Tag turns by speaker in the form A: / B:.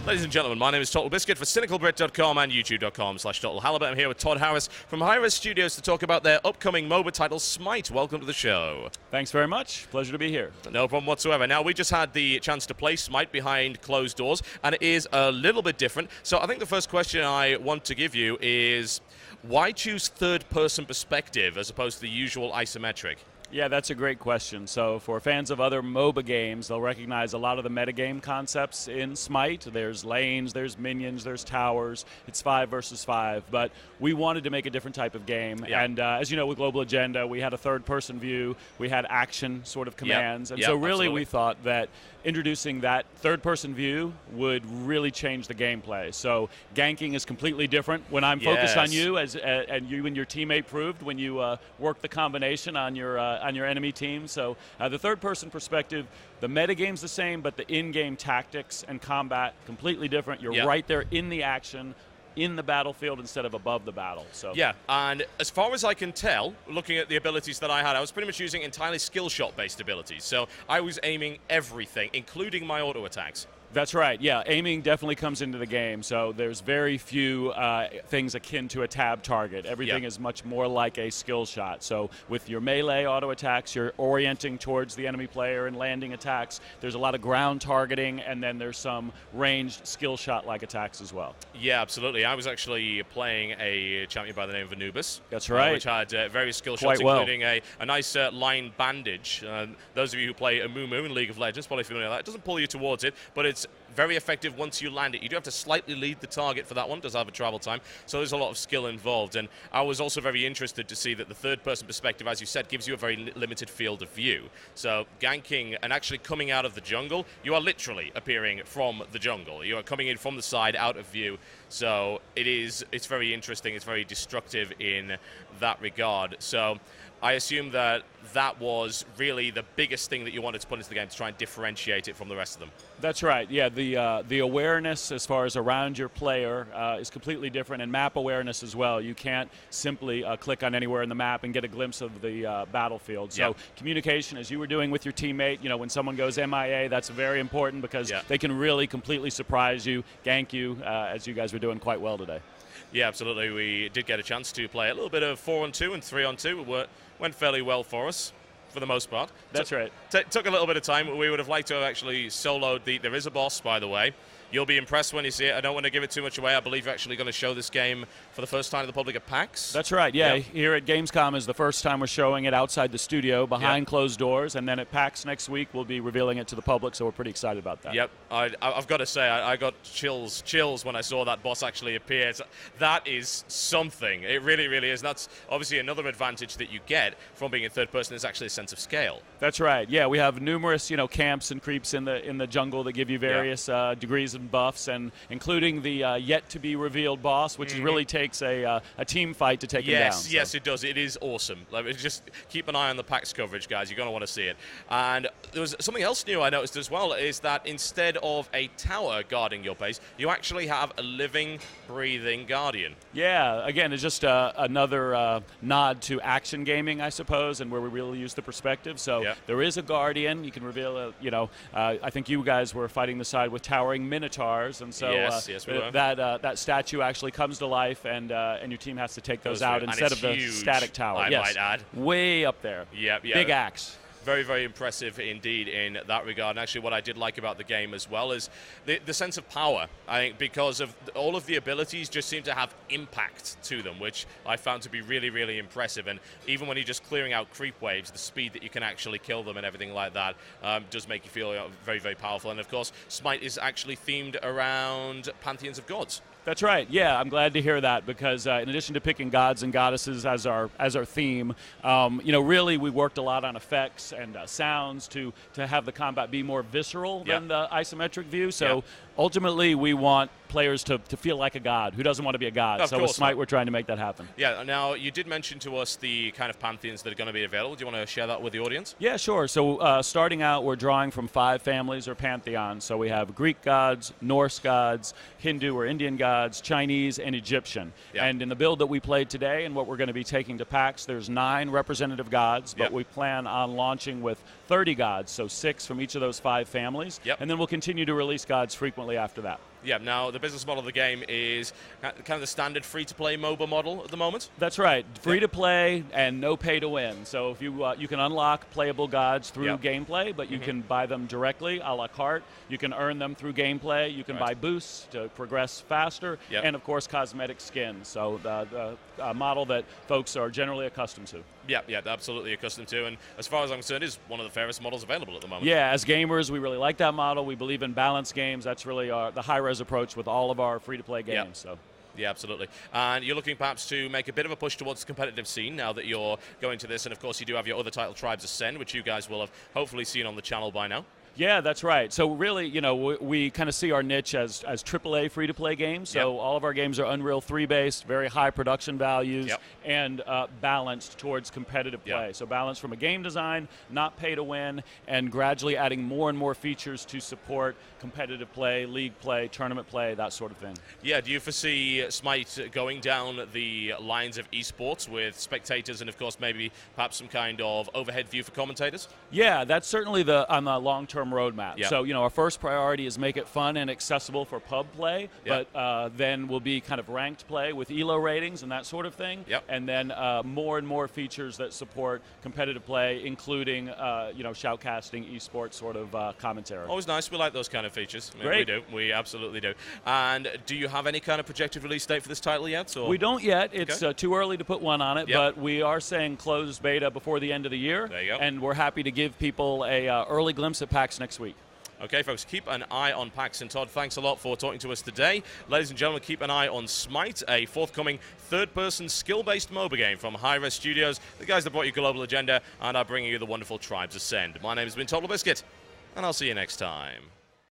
A: Ladies and gentlemen, my name is Total Biscuit for CynicalBrit.com and YouTube.com/TotalHalibut. I'm here with Todd Harris from Hi-Res Studios to talk about their upcoming MOBA title, Smite. Welcome to the show.
B: Thanks very much. Pleasure to be here.
A: No problem whatsoever. Now, we just had the chance to play Smite behind closed doors, and it is a little bit different. So I think the first question I want to give you is, why choose third-person perspective as opposed to the usual isometric?
B: Yeah, that's a great question. So for fans of other MOBA games, they'll recognize a lot of the metagame concepts in Smite. There's lanes, there's minions, there's towers. It's 5 versus 5. But we wanted to make a different type of game. Yeah. And as you know, with Global Agenda, we had a third-person view. We had action sort of commands. And so really we thought that introducing that third-person view would really change the gameplay. So ganking is completely different when I'm focused on you, and you and your teammate proved when you work the combination on your enemy team. So the third-person perspective, the metagame's the same, but the in-game tactics and combat completely different. You're right there in the action, in the battlefield instead of above the battle. So
A: yeah, and as far as I can tell, looking at the abilities that I had, I was pretty much using entirely skill shot-based abilities. So I was aiming everything, including my auto attacks.
B: That's right, yeah. Aiming definitely comes into the game, so there's very few things akin to a tab target. Everything is much more like a skill shot. So with your melee auto attacks, you're orienting towards the enemy player and landing attacks. There's a lot of ground targeting, and then there's some ranged skill shot-like attacks as well. Yeah,
A: absolutely. I was actually playing a champion by the name of Anubis.
B: That's right.
A: Which had various skill shots, including a nice line bandage. Those of you who play Amumu in League of Legends probably familiar with that. It doesn't pull you towards it, but it's very effective once you land it. You do have to slightly lead the target for that one. It does have a travel time, so there's a lot of skill involved. And I was also very interested to see that the third-person perspective, as you said, gives you a very limited field of view. So ganking and actually coming out of the jungle, you are literally appearing from the jungle. You are coming in from the side, out of view. So it's very interesting. It's very destructive in that regard. So I assume that was really the biggest thing that you wanted to put into the game to try and differentiate it from the rest of them.
B: That's right, yeah. The awareness as far as around your player is completely different, and map awareness as well. You can't simply click on anywhere in the map and get a glimpse of the battlefield. So communication, as you were doing with your teammate, you know, when someone goes MIA, that's very important because they can really completely surprise you, gank you, as you guys were doing quite well today.
A: Yeah, absolutely. We did get a chance to play a little bit of 4-on-2 and 3-on-2. It went fairly well for us, for the most part.
B: That's right.
A: Took a little bit of time. We would have liked to have actually soloed there is a boss, by the way. You'll be impressed when you see it. I don't want to give it too much away. I believe you're actually going to show this game for the first time to the public at PAX.
B: That's right, yeah. Here at Gamescom is the first time we're showing it outside the studio, behind closed doors, and then at PAX next week we'll be revealing it to the public, so we're pretty excited about that.
A: Yep. I've got to say, I got chills when I saw that boss actually appear. That is something. It really, really is. That's obviously another advantage that you get from being in third person is actually a sense of scale.
B: That's right, yeah. We have numerous, camps and creeps in the jungle that give you various degrees and buffs, and including the yet-to-be-revealed boss, which really takes a team fight to take him down.
A: Yes, it does. It is awesome. Just keep an eye on the PAX coverage, guys. You're going to want to see it. And there was something else new I noticed as well, is that instead of a tower guarding your base, you actually have a living, breathing guardian.
B: Yeah, again, it's just another nod to action gaming, I suppose, and where we really use the perspective. So there is a guardian. You can reveal, I think you guys were fighting the side with towering minotaurs. And so that statue actually comes to life, and your team has to take those out instead of the static tower.
A: I might add.
B: Way up there.
A: Yeah.
B: Big axe.
A: Very, very impressive indeed in that regard. And actually what I did like about the game as well is the sense of power. I think because of all of the abilities just seem to have impact to them, which I found to be really, really impressive. And even when you're just clearing out creep waves, the speed that you can actually kill them and everything like that does make you feel very, very powerful. And of course, Smite is actually themed around pantheons of gods.
B: That's right. Yeah, I'm glad to hear that because in addition to picking gods and goddesses as our theme, really we worked a lot on effects and sounds to have the combat be more visceral than the isometric view. So ultimately, we want players to feel like a god. Who doesn't want to be a god? So with Smite, we're trying to make that happen.
A: Yeah. Now, you did mention to us the kind of pantheons that are going to be available. Do you want to share that with the audience?
B: Yeah, sure. So starting out, we're drawing from 5 families or pantheons. So we have Greek gods, Norse gods, Hindu or Indian gods, Chinese, and Egyptian. And in the build that we played today and what we're going to be taking to PAX, there's 9 representative gods, but we plan on launching with 30 gods, so 6 from each of those 5 families. And then we'll continue to release gods frequently after that.
A: Yeah, now the business model of the game is kind of the standard free-to-play MOBA model at the moment.
B: That's right, free-to-play and no pay-to-win. So if you can unlock playable gods through gameplay, but you can buy them directly a la carte. You can earn them through gameplay. You can buy boosts to progress faster, and of course cosmetic skins. So the model that folks are generally accustomed to.
A: Yeah, absolutely accustomed to, and as far as I'm concerned, is one of the fairest models available at the moment.
B: Yeah, as gamers, we really like that model. We believe in balanced games. That's really the high-res approach with all of our free-to-play games. So.
A: Yeah, absolutely. And you're looking perhaps to make a bit of a push towards the competitive scene now that you're going to this, and of course you do have your other title, Tribes Ascend, which you guys will have hopefully seen on the channel by now.
B: Yeah, that's right. So really, you know, we kind of see our niche as AAA free-to-play games. So all of our games are Unreal 3 based, very high production values, and balanced towards competitive play. So balanced from a game design, not pay to win, and gradually adding more and more features to support competitive play, league play, tournament play, that sort of thing. Yeah, do you foresee Smite going down the lines of esports with spectators and, of course, maybe perhaps some kind of overhead view for commentators? Yeah, that's certainly on the long-term roadmap. So, you know, our first priority is make it fun and accessible for pub play, but then will be kind of ranked play with ELO ratings and that sort of thing, and then more and more features that support competitive play, including, you know, shoutcasting, esports sort of commentary. Always nice. We like those kind of features. I mean, we do. We absolutely do. And do you have any kind of projected release date for this title yet? Or? We don't yet. It's too early to put one on it, but we are saying closed beta before the end of the year. There you go. And we're happy to give people a early glimpse at PAX next week. Okay, folks, keep an eye on PAX. And Todd, thanks a lot for talking to us today. Ladies and gentlemen, keep an eye on Smite, a forthcoming third-person skill-based MOBA game from Hi-Res Studios, the guys that brought you Global Agenda and are bringing you the wonderful Tribes Ascend. My name has been Total Biscuit, and I'll see you next time.